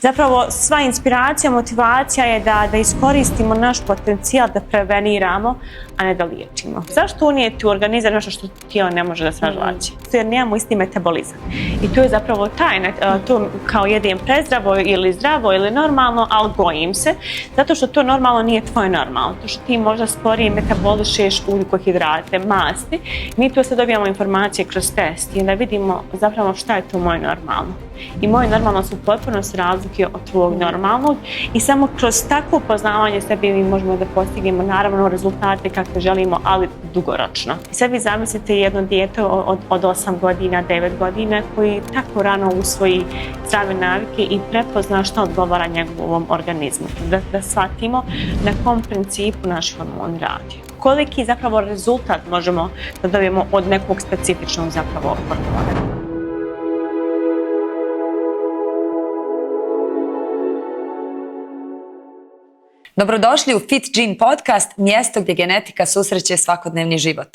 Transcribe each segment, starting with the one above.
Zapravo sva inspiracija, motivacija je da iskoristimo naš potencijal, da preveniramo, a ne da liječimo. Zašto unijeti u organizam nešto što tijelo ne može da sažvaće? Jer nemamo isti metabolizam. I tu je zapravo tajna, tu kao jedem prezdravo ili zdravo ili normalno, ali gojim se, zato što to normalno nije tvoje normalno. To što ti možda sporije metabolišeš ugljikohidrate, masti. Mi tu sad dobijamo informacije kroz test i da vidimo zapravo šta je to moje normalno. I moje normalno su potpuno razlike od tvojeg normalnog i samo kroz takvo poznavanje sebi mi možemo da postignemo naravno rezultate kakve želimo, ali dugoročno. Sebi zamislite jedno dijete od 8 godina, 9 godina koji tako rano usvoji zdrave navike i prepozna što odgovara njegovom organizmu. Da shvatimo na kom principu naš hormon radi. Koliki zapravo rezultat možemo da dobijemo od nekog specifičnog zapravo hormona. Dobrodošli u Fit Gene podcast, mjesto gdje genetika susreće svakodnevni život.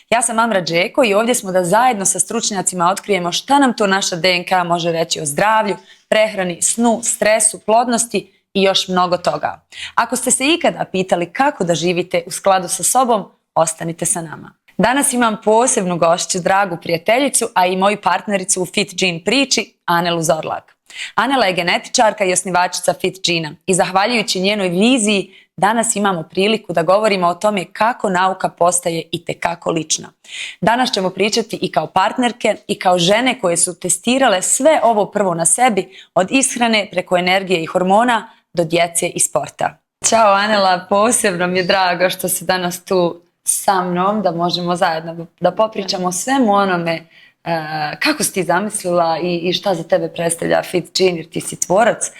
Ja sam Amra Džeko i ovdje smo da zajedno sa stručnjacima otkrijemo šta nam to naša DNK može reći o zdravlju, prehrani, snu, stresu, plodnosti i još mnogo toga. Ako ste se ikada pitali kako da živite u skladu sa sobom, ostanite sa nama. Danas imam posebnu gošću, dragu prijateljicu, a i moju partnericu u Fit Gene priči, Anelu Zorlak. Anela je genetičarka i osnivačica Fit Gena i zahvaljujući njenoj viziji danas imamo priliku da govorimo o tome kako nauka postaje itekako lična. Danas ćemo pričati i kao partnerke i kao žene koje su testirale sve ovo prvo na sebi, od ishrane preko energije i hormona do djece i sporta. Ćao Anela, posebno mi je drago što si danas tu sa mnom, da možemo zajedno da popričamo o svemu onome kako si ti zamislila i šta za tebe predstavlja Fit Gene, jer ti si tvorac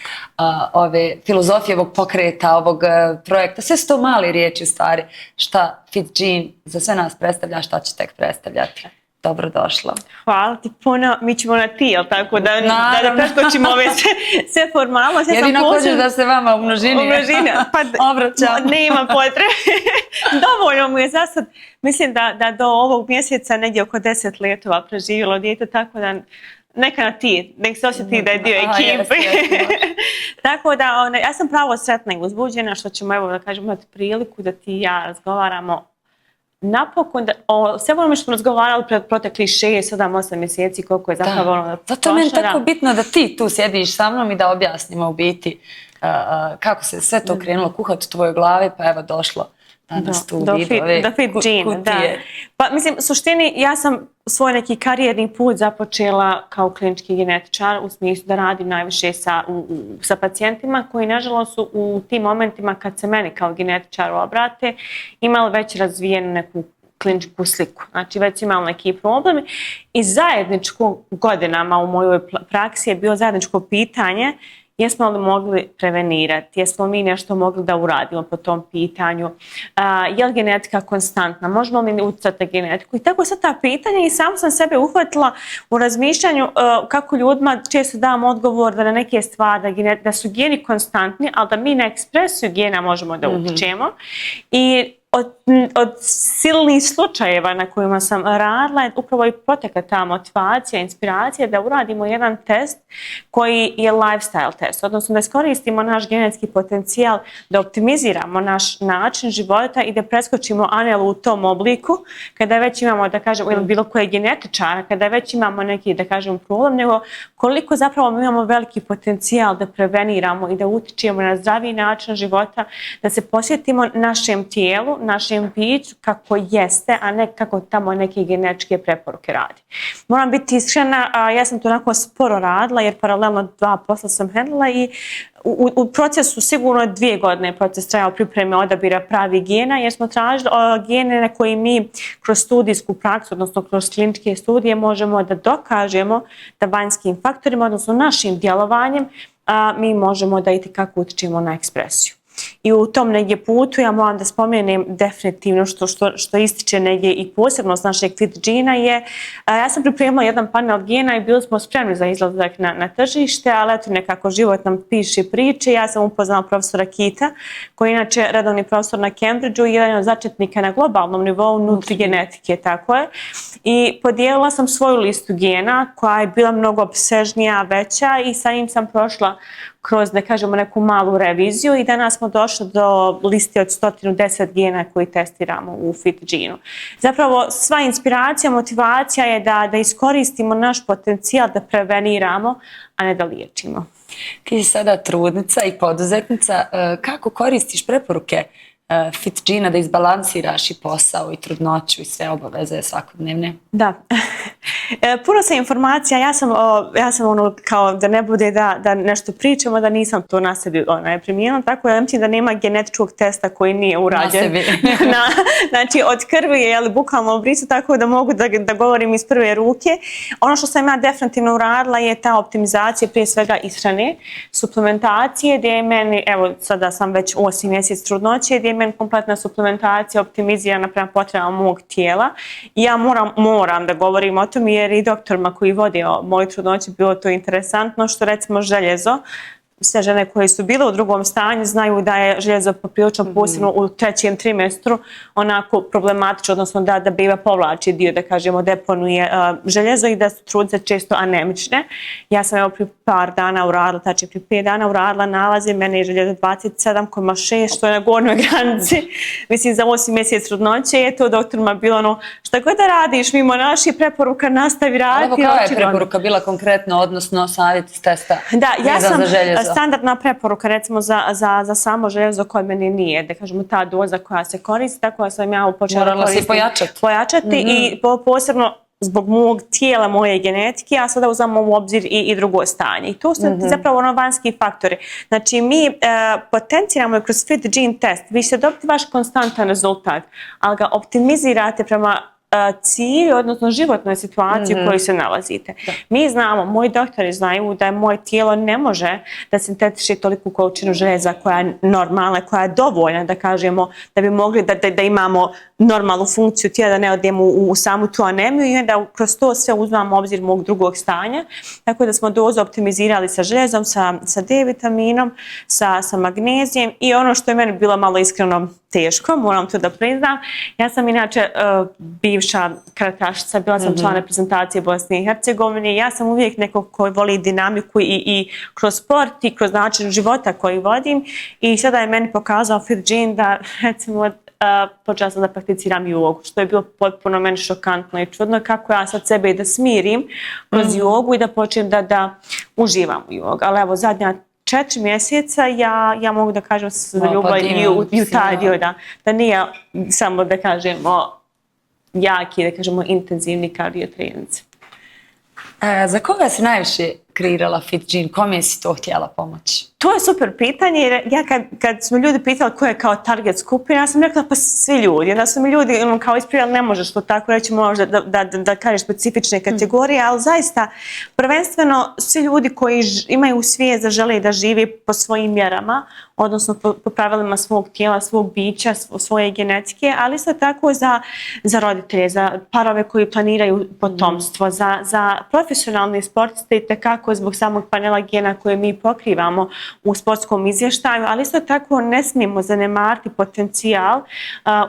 ove filozofije, ovog pokreta, ovog projekta. Sve su to mali riječi u stvari. Šta Fit Gene za sve nas predstavlja, šta će tek predstavljati. Dobrodošla. Hvala ti puno. Mi ćemo na ti, jel tako? Da preskočimo ove sve formalnosti. Jedino hoćeš da se vama u množini obraćam. Nema potrebe. Dovoljno mu je za sad. Mislim da do ovog mjeseca negdje oko 10 letova preživjelo dijete, tako da neka na ti, nek se osjeti da je dio ekipe. Tako da, ja sam pravo sretna i uzbuđena što ćemo, evo da kažem, imati priliku da ti i ja razgovaramo napokon, o svemu onome što smo razgovarali pred proteklih 6, 7, 8 mjeseci, koliko je zapravo Zato je meni tako bitno da ti tu sjediš sa mnom i da objasnimo u biti kako se sve to krenulo kuhati u tvojoj glavi, pa evo došlo danas tu u vidu ove kutije. Pa mislim, u suštini ja sam svoj neki karijerni put započela kao klinički genetičar u smislu da radim najviše sa pacijentima koji nažalost su u tim momentima kad se meni kao genetičar obrate imali već razvijenu neku kliničku sliku. Znači već imali neki problemi i zajedničko godinama u mojoj praksi je bilo zajedničko pitanje jesmo li mogli prevenirati, jesmo mi nešto mogli da uradimo po tom pitanju, je li genetika konstantna, možemo li utjecati na genetiku i tako sve ta pitanja i sam sam sebe uhvatila u razmišljanju kako ljudima često dam odgovor da na neke stvari, da su geni konstantni, ali da mi na ekspresiju gena možemo da utječemo i od silnih slučajeva na kojima sam radila je upravo i potekla ta motivacija, inspiracija da uradimo jedan test koji je lifestyle test, odnosno da iskoristimo naš genetski potencijal, da optimiziramo naš način života i da preskočimo Anelu u tom obliku kada već imamo, da kažemo, ili bilo koje genetičara, kada već imamo neki, da kažemo, problem, nego koliko zapravo mi imamo veliki potencijal da preveniramo i da utičemo na zdraviji način života, da se posjetimo našem tijelu, našem biću kako jeste, a ne kako tamo neke genetičke preporuke radi. Moram biti iskrena, ja sam to onako sporo radila jer paralelno 2 posla sam handlila i u procesu sigurno 2 godine proces trajao pripreme odabira pravih gena jer smo tražili gene na koji mi kroz studijsku praksu, odnosno kroz kliničke studije možemo da dokažemo da vanjskim faktorima, odnosno našim djelovanjem, mi možemo da itekako utičemo na ekspresiju. I u tom negdje putu ja moram da spomenem definitivno što ističe negdje i posebnost našeg Fit Gena je, ja sam pripremila jedan panel gena i bili smo spremni za izlazak na tržište, ali eto nekako život nam piše priče. Ja sam upoznala profesora Kita, koji je inače redovni profesor na Cambridgeu i jedan od začetnika na globalnom nivou nutrigenetike, tako je. I podijelila sam svoju listu gena koja je bila mnogo opsežnija, veća i sa njim sam prošla kroz, da kažemo, neku malu reviziju i danas smo došli do liste od 110 gena koji testiramo u FitGenu. Zapravo sva inspiracija, motivacija je da iskoristimo naš potencijal, da preveniramo, a ne da liječimo. Ti si sada trudnica i poduzetnica. Kako koristiš preporuke FitGena da izbalansiraš i posao i trudnoću i sve obaveze svakodnevne? Da. Puno se informacija, ja sam ono kao da ne bude da nešto pričamo, da nisam to na sebi primijenila, tako da mislim da nema genetičkog testa koji nije urađen. Znači od krvi je bukvalno obrisu, tako da mogu da govorim iz prve ruke. Ono što sam ja definitivno uradila je ta optimizacija prije svega ishrane, suplementacije, gdje je meni, evo sada sam već 8 mjesec trudnoće, gdje je meni kompletna suplementacija optimizirana prema potrebama mog tijela. I ja moram da govorim o tom jer i doktorima koji vode o mojoj trudnoći bilo to interesantno, što recimo željezo, sve žene koje su bile u drugom stanju znaju da je željezo poprilično posebno u 3. trimestru onako problematično, odnosno da beba povlači dio, da kažemo, deponuje željezo i da su trudnice često anemične. Ja sam evo prije par dana uradila, znači prije 5 dana uradila nalaze, mene je željezo 27,6, što je na gornjoj granici. Mislim, za 8 mjesec trudnoće je to doktorima bilo ono, šta god da radiš mimo naših preporuka, nastavi raditi. Evo, koja je preporuka bila konkretno, odnosno savjet iz testa? Da, ja sam standardna preporuka recimo za samo željezo koje meni nije, da kažemo ta doza koja se koristi, tako da sam ja počela koristiti. Morala si pojačati i posebno zbog mog tijela, moje genetike, ja sada uzmem u obzir i drugo stanje. I to su zapravo vanjski faktori. Znači mi potenciramo kroz FitGen test, vi ćete dobiti vaš konstantan rezultat, ali ga optimizirate prema cilju, odnosno životnoj situaciji u kojoj se nalazite. Mi znamo, moji doktori znaju da moje tijelo ne može da sintetiše toliku količinu željeza koja je normalna, koja je dovoljna, da kažemo, da bi mogli da imamo normalnu funkciju tijela, da ne odemo u samu tu anemiju i onda kroz to sve uzmamo obzir mog drugog stanja. Tako da smo dozu optimizirali sa željezom, sa D vitaminom, sa magnezijem i ono što je meni bilo malo iskreno teško, moram to da priznam. Ja sam inače bivša karatašica, bila sam član reprezentacije Bosne i Hercegovine. Ja sam uvijek neko koji voli dinamiku i kroz sport i kroz način života koji vodim. I sada je meni pokazao FitGen da, recimo, počela sam da prakticiram jogu, što je bilo potpuno meni šokantno i čudno kako ja sad sebe da smirim kroz jogu i da počnem da uživam u jogu. Ali evo, zadnja 4 mjeseca ja mogu da kažem se zaljubila i u taj dio, da nije samo da kažemo jaki, da kažemo intenzivni kardio treninzi. Za koga si najviše kreirala FitGen? Kome si to htjela pomoći? To je super pitanje jer ja kad smo ljudi pitali ko je kao target skupina, ja sam rekla pa svi ljudi. Onda su mi ljudi kao ispravljali, ne možeš to tako reći, možda da kažeš specifične kategorije, ali zaista prvenstveno svi ljudi koji imaju svijest da žele da živi po svojim mjerama, odnosno po pravilima svog tijela, svog bića, svoje genetike, ali isto tako za roditelje, za parove koji planiraju potomstvo, za profesionalne sportiste i tekako zbog samog panela gena koje mi pokrivamo u sportskom izvještaju, ali isto tako ne smijemo zanemariti potencijal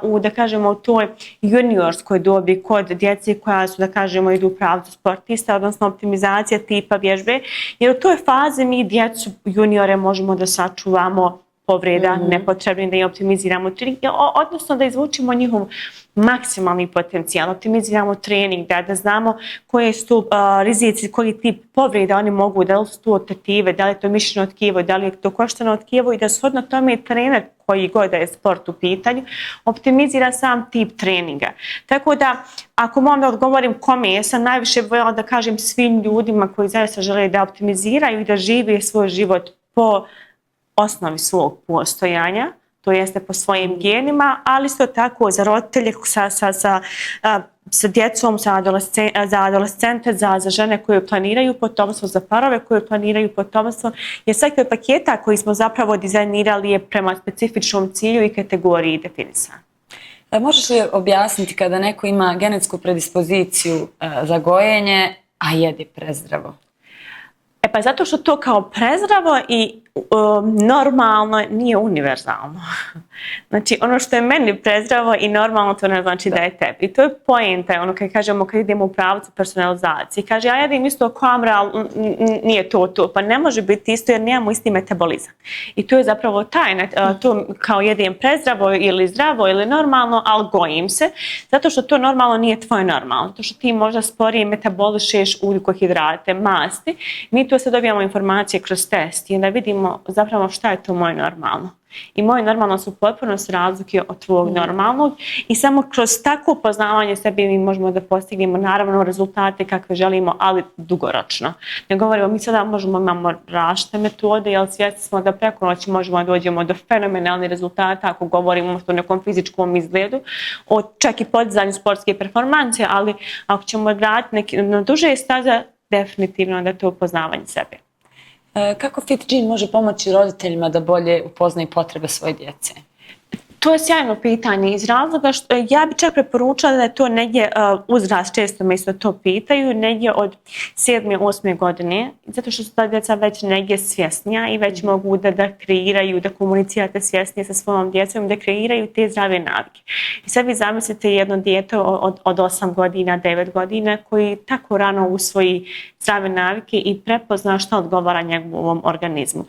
u, da kažemo, u toj juniorskoj dobi kod djece koja su, da kažemo, idu u pravcu sportista, odnosno optimizacija tipa vježbe, jer u toj fazi mi djecu juniore možemo da sačuvamo povreda nepotrebnih, da je optimiziramo trening, odnosno da izvučimo njihov maksimalni potencijal, optimiziramo trening, da znamo koje su rizici, koji tip povreda oni mogu, da li su tu tetive, da li je to mišićno tkivo, da li je to koštano tkivo i da shodno tome trener koji god da je sport u pitanju, optimizira sam tip treninga. Tako da, ako moram da odgovorim kome, ja sam najviše voljela da kažem svim ljudima koji zaista žele da optimiziraju i da žive svoj život po osnovi svog postojanja, to jeste po svojim genima, ali isto tako za roditelje, sa djecom, za adolescente, za žene koje planiraju potomstvo, za parove koje planiraju potomstvo, jer svaki od paketa koji smo zapravo dizajnirali je prema specifičnom cilju i kategoriji definisan. Možeš li objasniti kada neko ima genetsku predispoziciju za gojenje, a jede prezdravo? Pa zato što to kao prezdravo i normalno nije univerzalno. Znači, ono što je meni prezdravo i normalno, to ne znači da je tebi. I to je poenta, ono kad kažemo kad idemo u pravcu personalizacije. Kaže, ja jedim isto kamera, ali nije to. Pa ne može biti isto jer nemamo isti metabolizam. I to je zapravo tajna. To kao jedem prezdravo ili zdravo ili normalno, ali gojim se. Zato što to normalno nije tvoje normalno. Zato što ti možda sporije metabolišeš ugljikohidrate, masti. Mi tu sad dobijamo informacije kroz test i onda vidimo zapravo šta je to moje normalno. I moje normalno su potpuno razlike od tvojeg normalnog i samo kroz takvo poznavanje sebi mi možemo da postignemo naravno rezultate kakve želimo, ali dugoročno. Ne govorimo, mi sada imamo različite metode, jer svjesni smo da preko noći možemo da dođemo do fenomenalnih rezultata ako govorimo o nekom fizičkom izgledu, o čak i podizanju sportske performanse, ali ako ćemo raditi na duže staze, definitivno da je to upoznavanje sebe. Kako Fit Gene može pomoći roditeljima da bolje upoznaju potrebe svoje djece? To je sjajno pitanje iz razloga što ja bi čak preporučala da je to negdje uzrast, često me isto to pitaju, negdje od 7. 8. godine, zato što su ta djeca već negdje svjesnija i već mogu da kreiraju, da komunicirate svjesnije sa svojom djecom, da kreiraju te zdrave navike. I sad vi zamislite jedno dijete od 8 godina, 9 godina koji tako rano usvoji zdrave navike i prepozna što odgovara njegovom organizmu.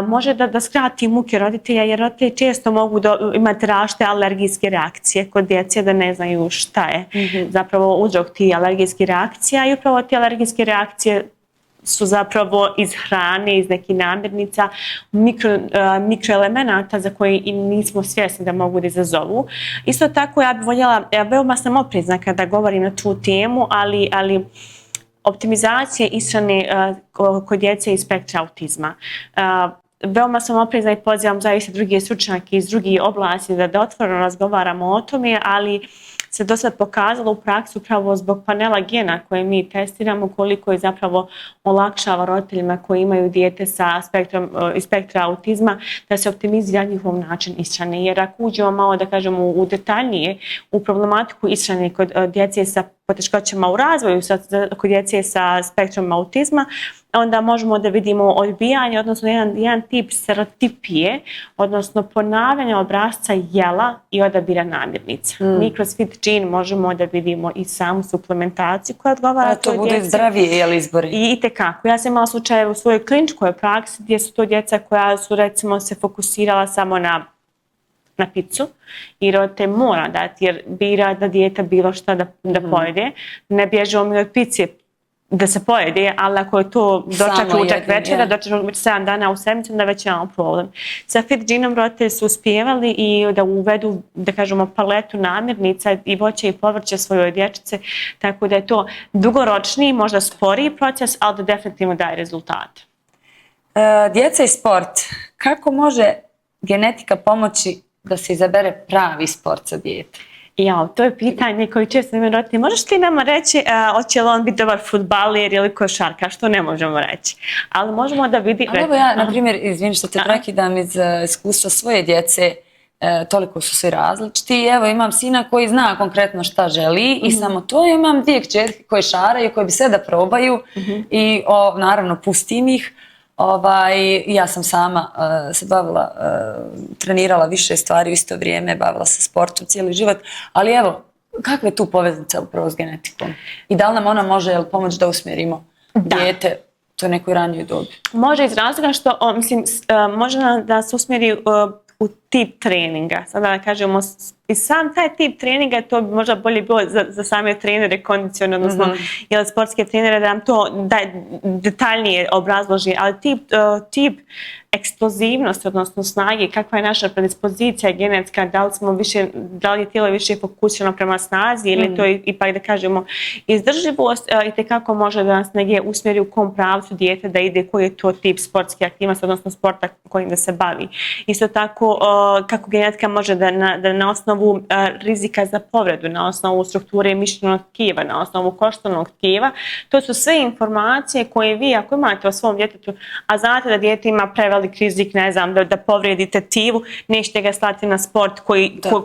Može da skrati muke roditelja jer roditelji često mogu imati različite alergijske reakcije kod djece da ne znaju šta je zapravo uzrok tih alergijskih reakcija i upravo te alergijske reakcije su zapravo iz hrane, iz nekih namirnica, mikroelemenata za koje i nismo svjesni da mogu da izazovu. Isto tako ja bih voljela, veoma sam oprezna kada govorim na tu temu, ali optimizacije ishrane kod djece iz spektra autizma. Veoma sam oprezna i pozivam zaista druge stručnjake iz drugih oblasti da otvoreno razgovaramo o tome, ali se do sad pokazalo u praksi upravo zbog panela gena koje mi testiramo koliko je zapravo olakšava roditeljima koji imaju dijete sa spektra autizma da se optimizira njihov način ishrane. Jer ako uđemo malo da kažemo u detaljnije u problematiku ishrane kod djece sa poteškoćama u razvoju, kod djece sa spektrom autizma, onda možemo da vidimo odbijanje, odnosno jedan tip stereotipije, odnosno ponavljanja obrasca jela i odabira namirnica. Mi kroz Fit Gene možemo da vidimo i samu suplementaciju koja odgovara toj djeci. To bude zdravije izbori. I tekako. Ja sam imala slučaje u svojoj kliničkoj praksi gdje su to djeca koja su recimo se fokusirala samo na picu i roditelj mora dati jer bira da dijete bilo šta da pojede. Ne bježimo mi od pice da se pojede, ali ako je to dočak, ručak, večera, dočak već 7 dana u sedmicu, onda već imamo problem. Sa Fit Geneom roditelji su uspijevali i da uvedu, da kažemo, paletu namirnica i voće i povrće svojoj dječice, tako da je to dugoročniji, možda sporiji proces, ali da definitivno daje rezultate. Djeca i sport. Kako može genetika pomoći da se izabere pravi sport za dijete? To je pitanje koje često imaju roditelji. Možeš ti nama reći hoće li on biti dobar fudbaler ili košarkaš? Što ne možemo reći. Ali možemo da vidimo... Ali evo ja, na primjer, izvini što te prekidam iz iskustva svoje djece, toliko su svi različiti. Evo imam sina koji zna konkretno šta želi i samo to. Imam dvije kćerke koje šaraju, koje bi sve da probaju i naravno pustim ih. Ja sam sama se bavila, trenirala više stvari u isto vrijeme, bavila se sportom cijeli život, ali evo, kakve tu poveznice upravo s genetikom? I da li nam ona može pomoći da usmjerimo dijete u nekoj ranijoj dobi? Može iz razloga što, može da se usmjeri u tip treninga. Sada da kažemo, i sam taj tip treninga, to bi možda bolje bilo za same trenere kondicione, odnosno sportske trenere da nam to detaljnije obrazloži, ali tip eksplozivnosti, odnosno snage, kakva je naša predispozicija genetska, da li je tijelo više fokusirano prema snazi ili to je ipak da kažemo izdrživost i tekako može da nas negdje usmjeri u kom pravcu dijete da ide, koji je to tip sportske aktivnosti, odnosno sporta kojim da se bavi. Isto tako kako genetika može da na osnovu rizika za povredu, na osnovu strukture mišićnog tkiva, na osnovu koštanog tkiva, to su sve informacije koje vi ako imate o svom djetetu, a znate da dijete ima prevelik rizik, ne znam, da povrijedite tkivu, nećete ga slati na sport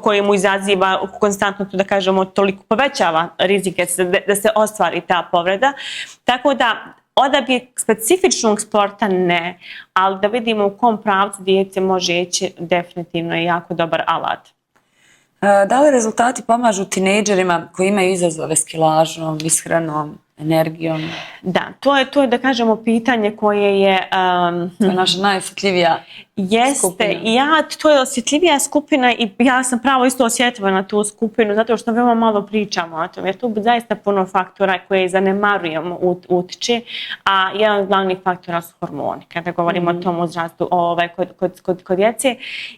koji mu izaziva konstantno, da kažemo, toliko povećava rizike da se ostvari ta povreda. Tako da odabir specifičnog sporta ne, ali da vidimo u kom pravcu dijete može ići, definitivno je jako dobar alat. Da li rezultati pomažu tinejdžerima koji imaju izazove s kilažom, ishranom, energijom? Da, to je da kažemo pitanje koje je... To je naša najosjetljivija skupina. Jeste, to je osjetljivija skupina i ja sam pravo isto osjetljiva na tu skupinu zato što veoma malo pričamo o tom, jer tu zaista puno faktora koje zanemarujemo utiče, a jedan od glavnih faktora su hormoni, kada govorimo o tom uzrastu kod djece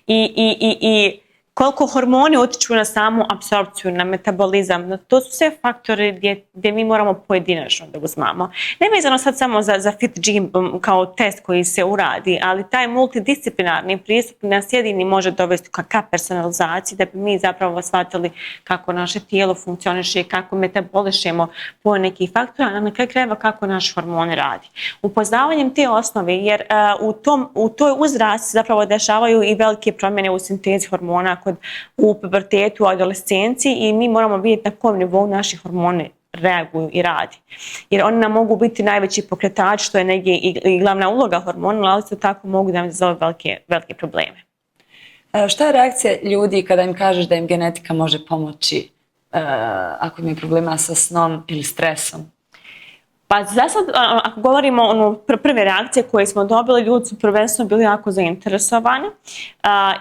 i koliko hormoni utiču na samu apsorpciju, na metabolizam, to su sve faktori gdje mi moramo pojedinačno da uzmamo. Nevezano sad samo za Fit Gym kao test koji se uradi, ali taj multidisciplinarni pristup nas jedini može dovesti ka personalizaciji da bi mi zapravo shvatili kako naše tijelo funkcioniše, kako metabolišemo po nekih faktora, a na kraju krajeva kako naš hormoni radi. Upoznavanjem te osnove, jer u toj uzrasti zapravo dešavaju i velike promjene u sintezi hormona u pubertetu, u adolescenciji i mi moramo vidjeti na kojem nivou naši hormoni reaguju i radi. Jer oni nam mogu biti najveći pokretač, što je negdje i glavna uloga hormona, ali isto tako mogu da nam izazove velike probleme. Šta je reakcija ljudi kada im kažeš da im genetika može pomoći ako imaju problema sa snom ili stresom? Pa za sad, ako govorimo prve reakcije koje smo dobili, ljudi su prvenstveno bili jako zainteresovani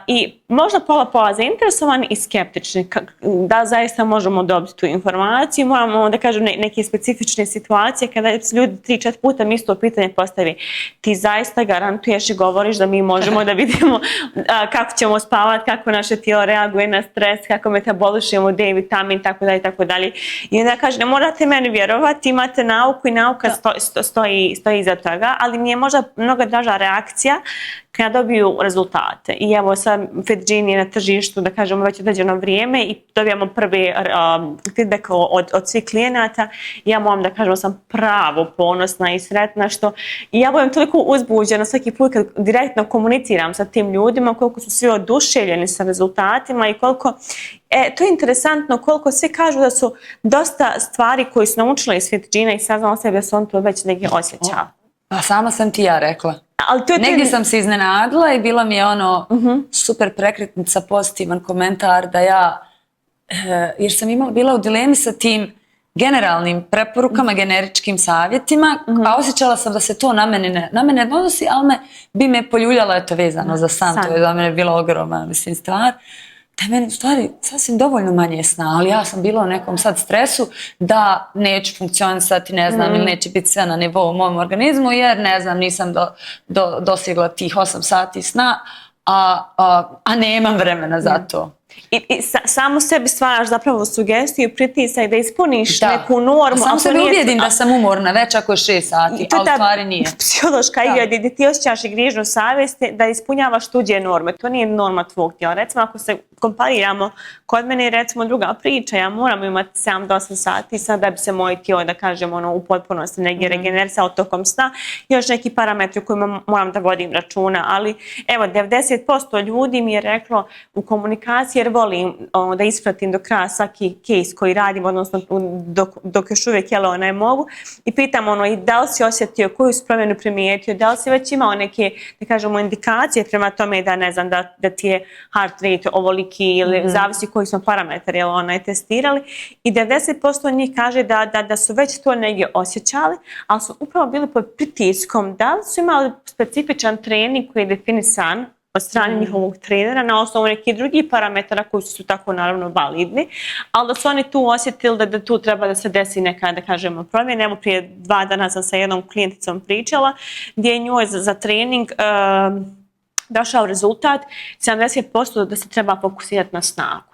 i možda pola zainteresovani i skeptični. Da zaista možemo dobiti tu informaciju, moramo da kažem neke specifične situacije kada ljudi 3-4 puta mi isto pitanje postavi. Ti zaista garantuješ i govoriš da mi možemo da vidimo kako ćemo spavati, kako naše tijelo reaguje na stres, kako metabolišemo D vitamin, itd. I onda kaže, ne morate meni vjerovati, imate nauku i nauka stoji iza toga, ali mi je možda mnogo draža reakcija kada dobiju rezultate. I evo sad Fit Gym je na tržištu, da kažemo, već određeno vrijeme i dobijamo prvi feedback od svih klijenata. Ja moram da kažem, sam pravo ponosna i sretna što i ja budem toliko uzbuđena svaki put kad direktno komuniciram sa tim ljudima, koliko su svi oduševljeni sa rezultatima i koliko to je interesantno koliko svi kažu da su dosta stvari koje su naučili iz Fit Gyma i saznala sebi da su on to već negdje osjećali. Pa sama sam ti ja rekla. Negdje sam se iznenadila i bila mi je super prekretnica, pozitivan komentar da ja, jer sam bila u dilemi sa tim generalnim preporukama, generičkim savjetima, a osjećala sam da se to na mene odnosi, ali bi me poljuljala, eto vezano za san, to je za mene bila ogromna stvar. Da je meni u stvari sasvim dovoljno manje sna, ali ja sam bila u nekom sad stresu da neću funkcionisati, ne znam, ili neće biti sve na nivou u mom organizmu, jer ne znam, nisam dosegla tih 8 sati sna, a nemam vremena za to. I samo sebi stvaraš zapravo sugestiju, pritisak da ispuniš neku normu. Sam sebi ubijedim da sam umorna već ako je 6 sati, a u stvari nije. Psihološka igra gdje ti osjećaš i grižnu savjest da ispunjavaš tuđe norme. To nije norma tvog tijela. Recimo ako se kompariramo, kod mene je recimo druga priča, ja moram imati 7 do 8 sati sad da bi se moj tijelo, da kažem, u potpunosti negdje regenerisao tokom sna. Još neki parametri u kojima moram da vodim računa, ali evo 90% ljudi mi je reklo u komunikaciji, jer volim da ispratim do kraja svaki case koji radim, odnosno dok još uvijek ne mogu, i pitam i da li si osjetio, koju si promjenu primijetio, da li si već imao neke, da kažemo, indikacije prema tome da ne znam, da ti je heart rate ovoliki ili zavisi koji smo parametri testirali, i 90% njih kaže da su već to negdje osjećali, ali su upravo bili pod pritiskom da li su imali specifičan trening koji je definisan od strane njihovog trenera na osnovu nekih drugih parametara koji su tako naravno validni, ali da su oni tu osjetili da tu treba da se desi neka, da kažemo, promjena. Evo prije 2 dana sam sa jednom klijenticom pričala gdje je njoj za trening došao rezultat 70% da se treba fokusirati na snagu.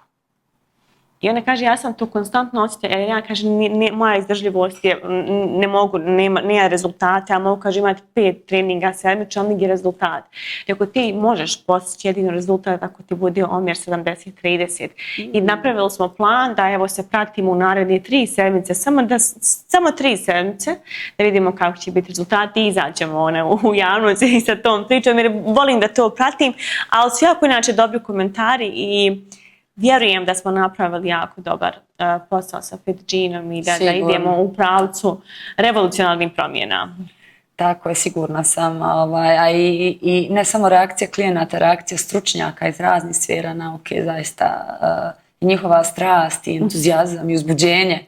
I ona kaže, ja sam to konstantno osjetila, jer ja kažem, moja izdržljivost je, ne mogu, nema rezultate, ja mogu, kaže, imati 5 treninga sedmično, ali nije rezultat. Ako ti možeš postići jedino rezultat ako ti bude omjer 70-30. I napravili smo plan da evo se pratimo u naredne 3 sedmice, samo 3 sedmice, da vidimo kako će biti rezultati i izađemo u javnost i sa tom pričom, jer volim da to pratim, ali su jako inače dobri komentari i vjerujem da smo napravili jako dobar posao sa Fit Genom i da idemo u pravcu revolucionarnim promjena. Tako je, sigurna sam. A i ne samo reakcija klijenata, reakcija stručnjaka iz raznih sfera nauke, zaista i njihova strast i entuzijazam i uzbuđenje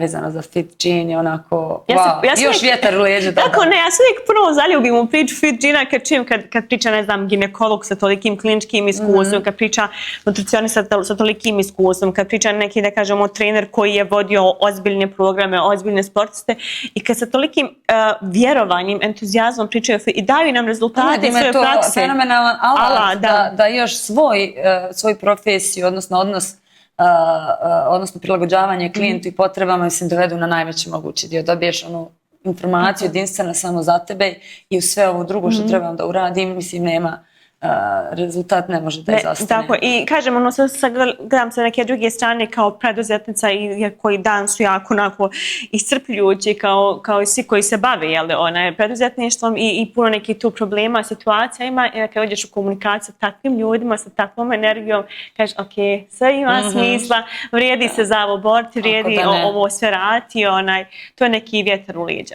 vezano za Fit Gen je onako, još vjetar u leđa. Tako ne, ja se uvijek prvo zaljubim u priču Fit Gena kad priča, ne znam, ginekolog sa tolikim kliničkim iskustvom, kad priča nutricionista sa tolikim iskustvom, kad priča neki, da kažemo, trener koji je vodio ozbiljne programe, ozbiljne sportiste i kad sa tolikim vjerovanjem, entuzijazmom pričaju i daju nam rezultate svoje prakse. To je fenomenalan alat da još svoju profesiju, odnosno odnosno prilagođavanje klijentu i potrebama se dovedu na najveći mogući dio. Dobiješ onu informaciju jedinstvena samo za tebe i u sve ovo drugo što trebam da uradim, mislim, nema rezultat, ne može da izostane. Tako, i kažem, gledam sa neke druge strane kao preduzetnica i koji dan su jako onako iscrpljujući kao i svi koji se bave preduzetništvom i puno nekih tu problema, situacija ima i kad uđeš u komunikaciju sa takvim ljudima, sa takvom energijom, kažeš ok, sve ima smisla, vrijedi se za ovo boriti, vrijedi ovo sve raditi, to je neki vjetar u leđa.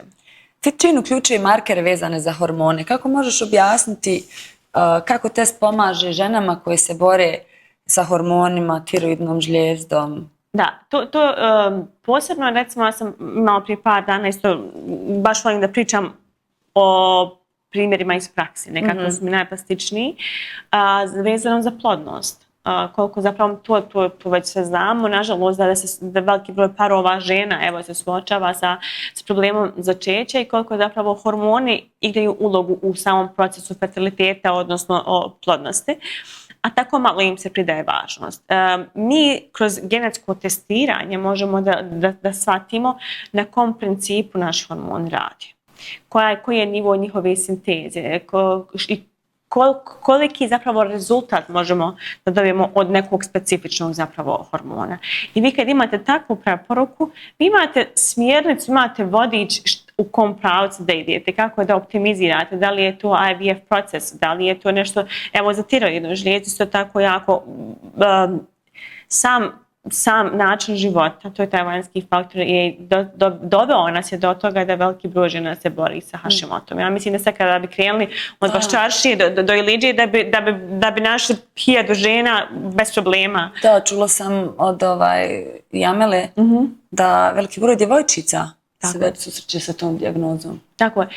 Fit Gen uključuje markere vezane za hormone. Kako možeš objasniti kako test pomaže ženama koje se bore sa hormonima, tiroidnom žljezdom? Da, to posebno, recimo, ja sam imala prije par dana isto, baš volim da pričam o primjerima iz prakse, nekako su mi najplastičniji, vezano za plodnost. Koliko zapravo to već sve znamo, nažalost da veliki broj parova žena se suočava sa problemom začeća i koliko zapravo hormoni igraju ulogu u samom procesu fertiliteta, odnosno plodnosti, a tako malo im se pridaje važnost. Mi kroz genetsko testiranje možemo da shvatimo na kom principu naš hormon radi, koji je nivo njihove sinteze i koliki zapravo rezultat možemo da dobijemo od nekog specifičnog zapravo hormona. I vi kad imate takvu preporuku, vi imate smjernicu, imate vodič u kom pravcu da idete, kako da optimizirate, da li je to IVF proces, da li je to nešto, evo za tiroidnu žlijezdu isto tako jako sam način života, to je taj vanjski faktor, je doveo nas je do toga da veliki broj žena se bori sa Hashimotom. Ja mislim da sad kada bi krenuli od Baščaršije do Iliđe, da bi našli 1000 žena bez problema. Da, čula sam od Jamele da veliki broj djevojčica se već susreće sa tom dijagnozom. Tako je.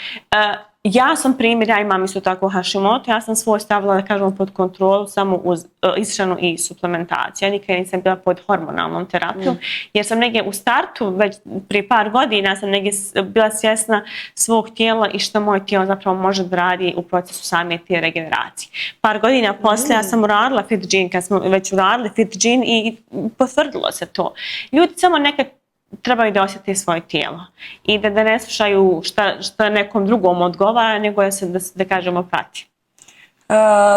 Ja sam primjer, ja imam isto tako Hashimoto, ja sam svoj stavila, da kažemo, pod kontrolu samo uz ishranu i suplementaciju. Ja nikad nisam bila pod hormonalnom terapijom, jer sam negdje u startu, već prije par godina sam negdje bila svjesna svog tijela i što moje tijelo zapravo može da radi u procesu same te regeneracije. Par godina poslije ja sam uradila Fit Gen, kad smo već uradili Fit Gen i potvrdilo se to. Ljudi samo nekad trebaju da osjeti svoje tijelo i da ne slušaju šta nekom drugom odgovara, nego da kažemo prati.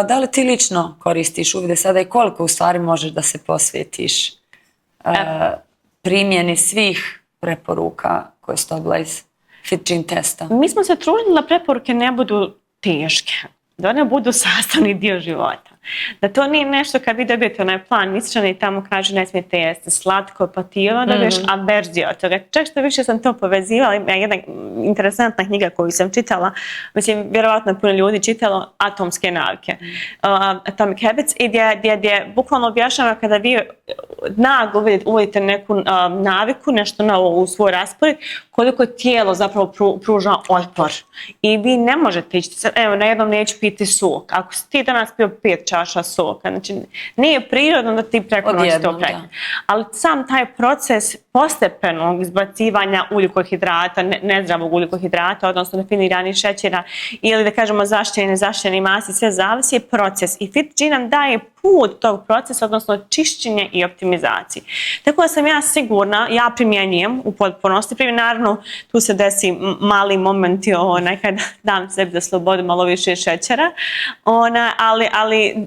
Da li ti lično koristiš uvide sada i koliko u stvari možeš da se posvetiš primjeni svih preporuka koje su dobila iz Fit Gen testa? Mi smo se trudili da preporuke ne budu teške, da one budu sastavni dio života. Da to nije nešto kad vi dobijete onaj plan ishrane i tamo kaže ne smijete jesti slatko, pa ti dobiješ averziju od toga. Čak što više sam to povezivala, ima jedna interesantna knjiga koju sam čitala, mislim, vjerovatno puno ljudi čitalo, Atomske navike, Atomic Habits, i gdje bukvalno objašnjava kada vi naglo uvodite neku naviku, nešto novo u svoj raspored, koliko tijelo zapravo pruža otpor. I vi ne možete ići, evo, na jednom neću piti sok. Ako si ti danas pio 5 čaša soka, znači nije prirodno da ti preko noći to prekne. Ali sam taj proces postepenog izbacivanja ugljikohidrata, nezdravog ugljikohidrata, odnosno definiranih šećera ili da kažemo zaštićene, nezaštićene masti, sve zavisi je proces. I Fit Gen nam daje put tog procesa, odnosno čišćenje i optimizacije. Tako da sam ja sigurna, ja primjenjujem u potpunosti. Naravno, tu se desi mali momenti kada dam sebi za slobodu malo više šećera, ali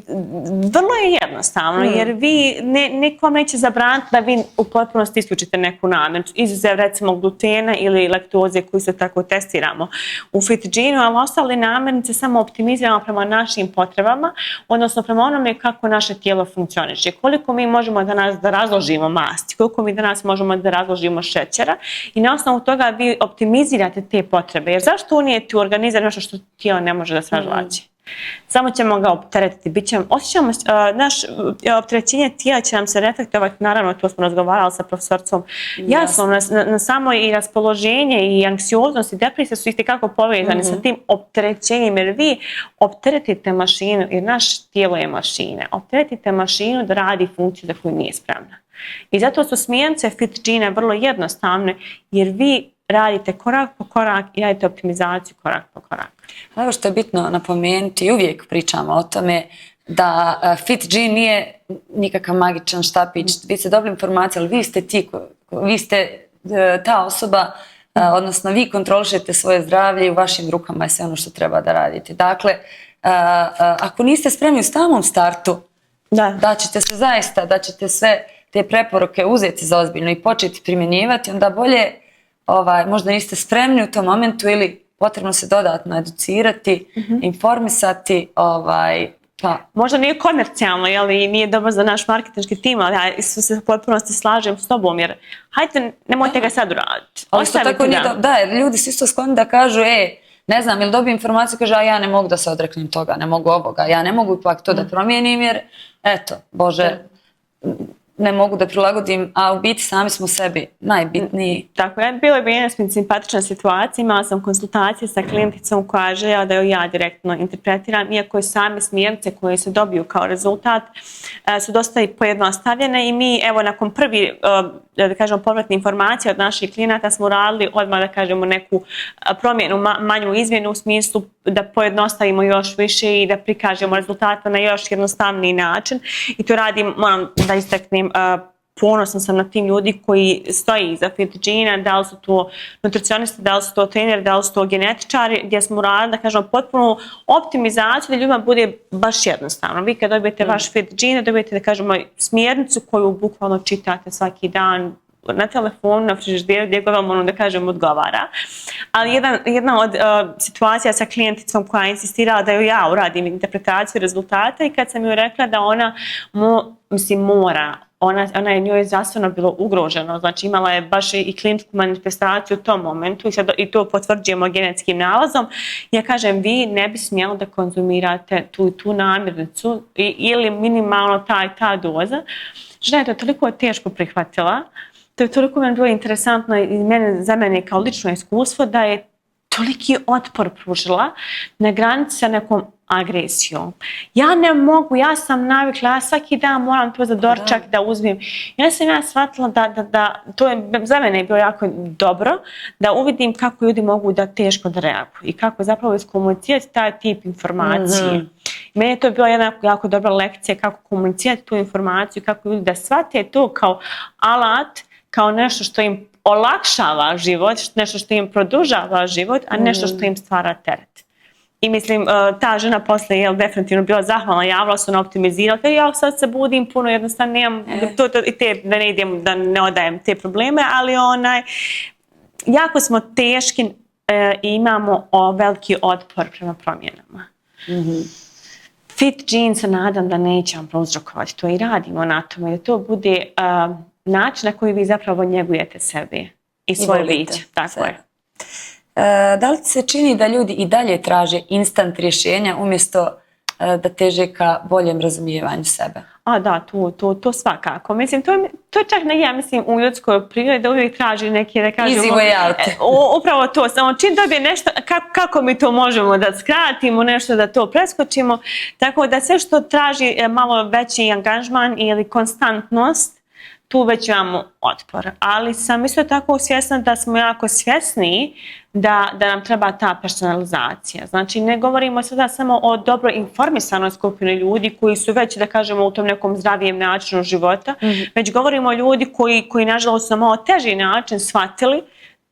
vrlo je jednostavno, jer vi, niko vam neće zabraniti da vi u potpunosti isključite neku namirnicu, izuzev recimo glutena ili laktoze koji se tako testiramo u FitGenu, ali ostale namirnice samo optimiziramo prema našim potrebama, odnosno prema onome kako naše tijelo funkcioniše. Koliko mi možemo danas da razložimo masti, koliko mi danas možemo da razložimo šećera i na osnovu toga vi optimizirate te potrebe. Jer zašto unijeti u organizam nešto što tijelo ne može da se razlači? Samo ćemo ga opteretiti. Osjećamo, naš opterećenje tijela će nam se reflektovati, naravno to smo razgovarali sa profesorcom Jasno, na samo i raspoloženje i anksioznost i depresija su isto povezani sa tim opterećenjem, jer vi opteretite mašinu, jer naš tijelo je mašina, opteretite mašinu da radi funkciju za koju nije spremna. I zato su smjernice FitGena vrlo jednostavne, jer vi radite korak po korak i radite optimizaciju korak po korak. Evo što je bitno napomenuti, i uvijek pričamo o tome da FitGen nije nikakav magičan štapić. Vi ste dobili informacije, ali vi ste ta osoba, odnosno vi kontrolišete svoje zdravlje i u vašim rukama je sve ono što treba da radite. Dakle, ako niste spremni u samom startu, da ćete sve te preporuke uzeti za ozbiljno i početi primjenjivati, onda bolje možda niste spremni u tom momentu ili potrebno se dodatno educirati, informisati. Možda nije komercijalno, i nije dobro za naš marketinški tim, ali ja se u potpunosti slažem s tobom, jer hajde, nemojte ga sad uraditi. Ali isto tako nije da, jer ljudi su isto skloni da kažu, ne znam, ili dobiju informaciju, kaže, ja ne mogu da se odreknem toga, ne mogu ovoga, ja ne mogu ipak to da promijenim, jer, eto, Bože, ne mogu da prilagodim, a u biti sami smo sebi najbitniji. Tako je, bila bi jedna simpatična situacija, imala sam konsultacije sa klijenticom koja željela da ju ja direktno interpretiram, iako je same smjernice koje se dobiju kao rezultat su dosta pojednostavljene i mi, evo, nakon prvi, da kažemo, povratne informacije od naših klijenata smo radili odmah, da kažemo, neku promjenu, manju izmjenu u smislu da pojednostavimo još više i da prikažemo rezultate na još jednostavniji način i to radim, moram da istaknem, ponosna sam na tim ljudi koji stoji iza FitGena, da li su to nutricionisti, da li su to treneri, da li su to genetičari, gdje smo radili, da kažemo, potpunu optimizaciju da ljudima bude baš jednostavno. Vi kad dobijete vaš FitGen, dobijete, da kažemo, smjernicu koju bukvalno čitate svaki dan na telefonu, na frižideru, gdje god vam da kažem odgovara. Ali jedna od situacija sa klijenticom koja je insistirala da ju ja uradim interpretaciju rezultata i kad sam ju rekla da ona mora, ona je njoj zdravstveno bilo ugroženo, znači imala je baš i kliničku manifestaciju u tom momentu i to potvrđujemo genetskim nalazom. Ja kažem, vi ne bi smjeli da konzumirate tu namirnicu ili minimalno ta doza. Žena je to toliko teško prihvatila, to je toliko meni bilo interesantno i za mene kao lično iskustvo da je toliki otpor pružila na granici sa nekom agresijom. Ja ne mogu, ja sam navikla, ja svaki dan moram to za doručak da uzmem. Ja sam shvatila da to je za mene bilo jako dobro, da uvidim kako ljudi mogu da teško da reaguju i kako zapravo iskomunicirati taj tip informacije. Meni je to bila jedna jako dobra lekcija kako komunicirati tu informaciju, kako ljudi da shvate to kao alat, kao nešto što im olakšava život, nešto što im produžava život, a nešto što im stvara teret. I mislim, ta žena posle je definitivno bila zahvalna, javila su na optimizirati, ja sad se budim puno, jednostavno nemam, da ne idem, da ne odajem te probleme, ali jako smo teški i imamo veliki otpor prema promjenama. FitGen se nadam da neće vam prouzrokovati to i radimo na tome, da to bude način na koji vi zapravo njegujete sebe i svoje biće. Tako je. Da li se čini da ljudi i dalje traže instant rješenja umjesto da teže ka boljem razumijevanju sebe? Da, to svakako. Mislim, to je čak ja mislim u ljudskoj prirodi da uvijek traži neki, da kažemo... Easy way out. Upravo to, samo čim dobije nešto, kako mi to možemo da skratimo, nešto da to preskočimo. Tako da sve što traži malo veći angažman ili konstantnost, tu već imamo otpor. Ali sam isto tako svjesna da smo jako svjesni da nam treba ta personalizacija. Znači, ne govorimo sada samo o dobro informisanoj skupini ljudi koji su već, da kažemo, u tom nekom zdravijem načinu života, već govorimo o ljudi koji nažalost su na malo teži način shvatili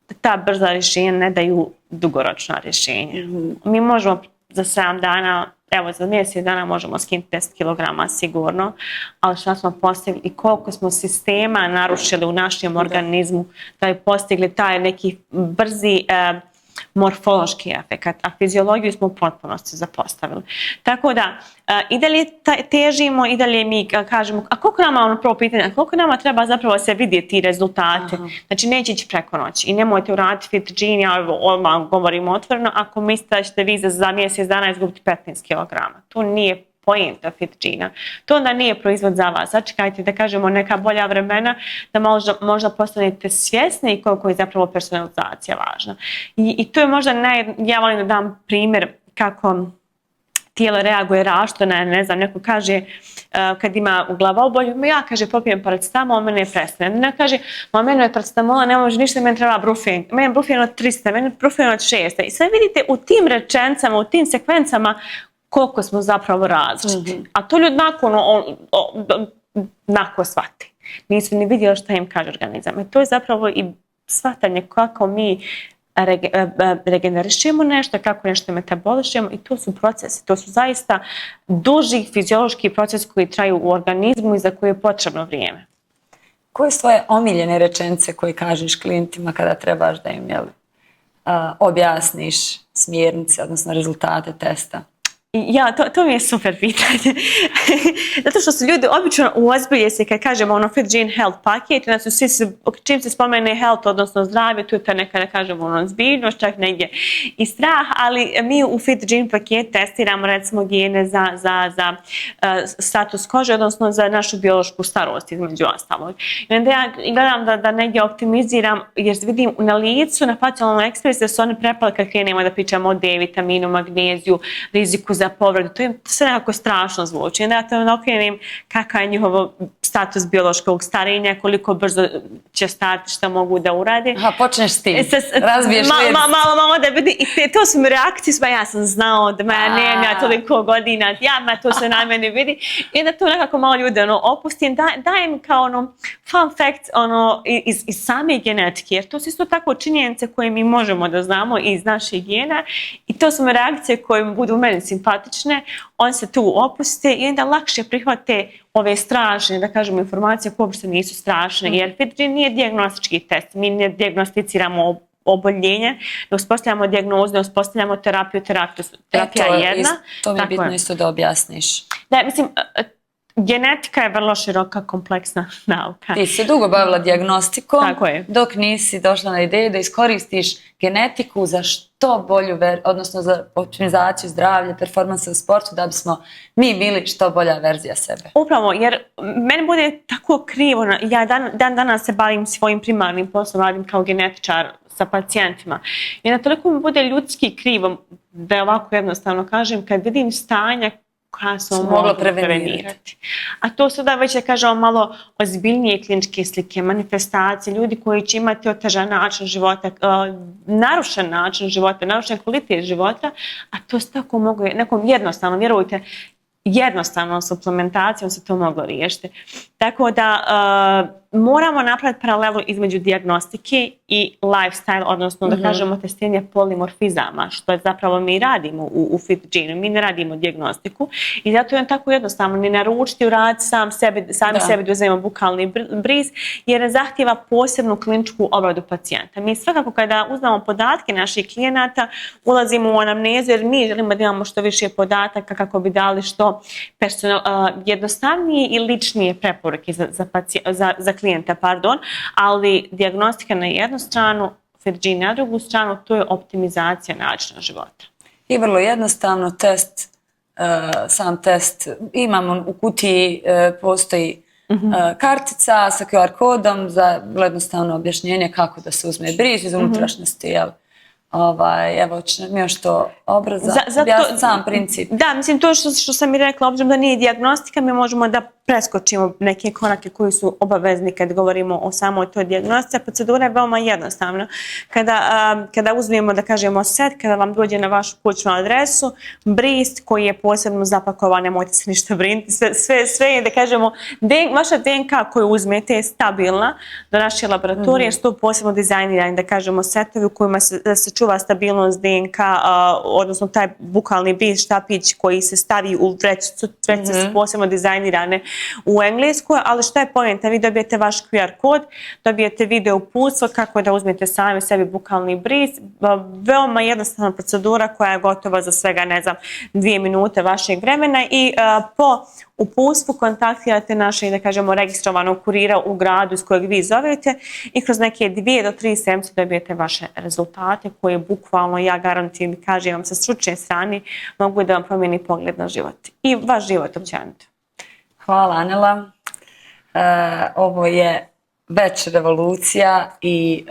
da ta brza rješenja ne daju dugoročna rješenja. Mi možemo za 7 dana evo za mjesec dana možemo skinuti 10 kilograma sigurno, ali šta smo postigli i koliko smo sistema narušili u našem organizmu da bi postigli taj neki brzi morfološki efekt, a fiziologiju smo u potpunosti zapostavili. Tako da, i dalje težimo, i dalje mi kažemo, a koliko nama, ono prvo pitanje, koliko nama treba zapravo se vidjeti ti rezultate? Znači, neće ići preko noći i nemojte uraditi fit gene, ja odmah govorimo otvoreno, ako mislite da ćete vi za mjesec dana izgubiti 15 kg. To nije poenta fit gena. To onda nije proizvod za vas. Začekajte da kažemo neka bolja vremena, da možda postanete svjesni koliko je zapravo personalizacija važna. I to je možda ja volim da dam primjer kako tijelo reaguje različito, ne znam, neko kaže kad ima glavobolju, ja kaže popijem paracetamol, mene je prestane. Ne kaže, mene je paracetamola, ne može ništa, meni treba brufen. Meni je brufen od 300, meni je brufen od 600. I sad vidite u tim rečencama, u tim sekvencama koliko smo zapravo različiti. A to ljudi nakon shvati. Nisu ni vidjeli šta im kaže organizam. I to je zapravo i shvatanje kako mi regenerišemo nešto, kako nešto metabolišemo i to su procesi. To su zaista duži fiziološki procesi koji traju u organizmu i za koje je potrebno vrijeme. Koje su tvoje omiljene rečenice koje kažeš klijentima kada trebaš da im objasniš smjernice, odnosno rezultate testa? Ja, to mi je super pitanje. Zato što su ljudi obično uozbilje se kad kažemo fit gene health paket, čim se spomene health, odnosno zdravlje, tu je to neka, da kažemo, zbiljnost, čak negdje i strah, ali mi u fit gene paket testiramo recimo gene za status kože, odnosno za našu biološku starost, između ostalog. I onda ja gledam da negdje optimiziram, jer vidim na licu, na facijalnom ekspresiju, da su oni prepali kad krenemo da pričamo o D, vitaminu, magneziju, riziku za povredu. To je sve nekako strašno zvuči. Onda ja to okrenim kakav je njihov status biološkog starenja, koliko brzo će starati, šta mogu da urade. Aha, počneš s tim. Razbiješ liječ. Malo da vidi. I to su mi reakcije, ja sam znao da ja nemam toliko godina, to se na mene vidi. I da to nekako malo ljude opustim. Dajem kao fun fact iz same genetike, jer to su isto tako činjenice koje mi možemo da znamo iz naših gena i to su mi reakcije koje budu meni simpatične, on se tu opuste i onda lakše prihvate ove strašne, da kažemo, informacije koje uopšte nisu strašne, jer fit gene nije dijagnostički test, mi ne dijagnosticiramo oboljenje, ne uspostavljamo dijagnozu, ne uspostavljamo terapija je jedna. To mi je bitno isto da objasniš. Da, mislim, genetika je vrlo široka, kompleksna nauka. Ti si dugo bavila dijagnostikom, dok nisi došla na ideju da iskoristiš genetiku za što bolju, odnosno za optimizaciju zdravlja, performansa u sportu, da bismo mi bili što bolja verzija sebe. Upravo, jer meni bude tako krivo, ja dan danas se bavim svojim primarnim poslom, radim kao genetičar sa pacijentima. I na toliko mi bude ljudski krivo, da ovako jednostavno kažem, kad vidim stanja koja smo mogli prevenirati. A to sada već da kažemo malo ozbiljnije kliničke slike, manifestacije, ljudi koji će imati otežan način života, narušen način života, narušen kvalitet života, a to se tako mogu, nekom jednostavno, vjerujte, jednostavnom suplementacijom se to moglo riješiti. Tako da moramo napraviti paralelu između dijagnostike i lifestyle, odnosno da kažemo testiranje polimorfizama, što je zapravo mi radimo u fit geneu. Mi ne radimo dijagnostiku i zato je on tako jednostavno ne naručiti u rad sami sebi da uzmemo bukalni briz, jer ne zahtjeva posebnu kliničku obradu pacijenta. Mi svakako kada uzmemo podatke naših klijenata, ulazimo u anamnezu jer mi želimo da imamo što više podataka kako bi dali što jednostavnije i ličnije preporuke za klijenta, ali dijagnostika na jednu stranu, fit gene na drugu stranu, to je optimizacija načina života. I vrlo jednostavno sam test, imamo u kutiji, postoji kartica sa QR kodom za jednostavno objašnjenje kako da se uzme briz iz unutrašnjosti, evo, mi još to objasniti sam princip. Da, mislim, to što sam i rekla, obzirom da nije dijagnostika, mi možemo da preskočimo neke korake koji su obavezni kad govorimo o samoj toj dijagnostici. Procedura je veoma jednostavna. Kada uzmemo, da kažemo, set, kada vam dođe na vašu kućnu adresu, brist koji je posebno zapakovan, nemojte se ništa brinuti, sve je, da kažemo, vaša DNK koju uzmete je stabilna do naše laboratorije, što posebno dizajnirani, da kažemo, setovi u kojima se čuva stabilnost DNK, odnosno taj bukalni brist, štapić koji se stavi u vrećicu, vrećice su posebno dizajnirane u Engleskoj, ali šta je poenta? Vi dobijete vaš QR kod, dobijete video uputstvo kako da uzmete sami sebi bukalni brist, veoma jednostavna procedura koja je gotova za svega, 2 minute vašeg vremena i po uputstvu kontaktirate našeg, da kažemo, registrovanog kurira u gradu iz kojeg vi zovete i kroz neke 2 do 3 sedmice dobijete vaše rezultate koje bukvalno, ja garantujem i kažem vam sa stručne strane, mogu da vam promijeni pogled na život i vaš život općenito. Hvala, Anela. Ovo je već revolucija i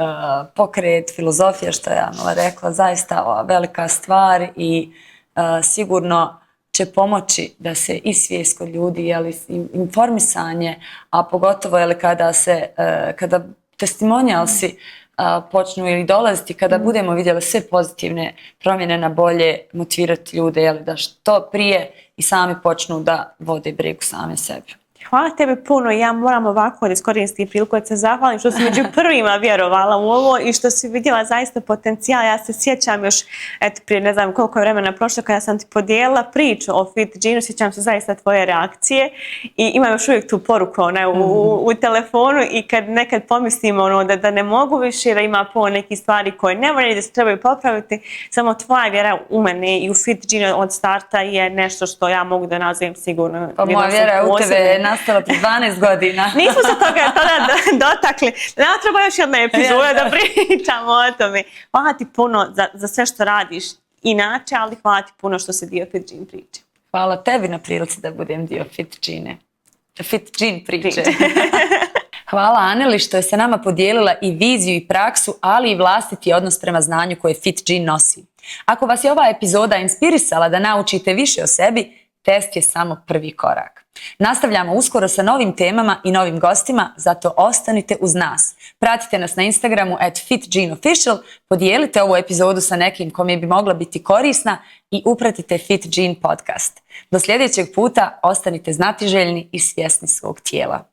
pokret, filozofija, što je Anela rekla, zaista velika stvar i sigurno će pomoći da se i svijest kod ljudi, informisanje, a pogotovo kada testimonijalsi počnu ili dolaziti, kada budemo vidjeli sve pozitivne promjene na bolje, motivirati ljude da što prije i sami počnu da vode brigu same sebi. Hvala tebi puno. Ja moram ovako da iskoristim priliku da se zahvalim što si među prvima vjerovala u ovo i što si vidjela zaista potencijal. Ja se sjećam još, prije ne znam koliko je vremena prošlo kada sam ti podijelila priču o Fit Genu, sjećam se zaista tvoje reakcije i imam još uvijek tu poruku u telefonu i kad nekad pomislim da ne mogu više, da ima puno nekih stvari koje ne moraju da se trebaju popraviti, samo tvoja vjera u mene i u Fit Genu od starta je nešto što ja mogu da nazovem sigurno. Pa moja vjera u tebe je nastala prije 12 godina. Nismo se toga tada dotakli. Nama treba još jedna epizoda da pričamo o tome. Hvala ti puno za sve što radiš inače, ali hvala ti puno što si dio Fit Gen priče. Hvala tebi na prilici da budem dio Fit Gen priče. Hvala Aneli što je sa nama podijelila i viziju i praksu, ali i vlastiti odnos prema znanju koje Fit Gen nosi. Ako vas je ova epizoda inspirisala da naučite više o sebi, test je samo prvi korak. Nastavljamo uskoro sa novim temama i novim gostima, zato ostanite uz nas. Pratite nas na Instagramu @FitGenOfficial, podijelite ovu epizodu sa nekim kome bi mogla biti korisna i upratite Fit Gen podcast. Do sljedećeg puta ostanite znatiželjni i svjesni svog tijela.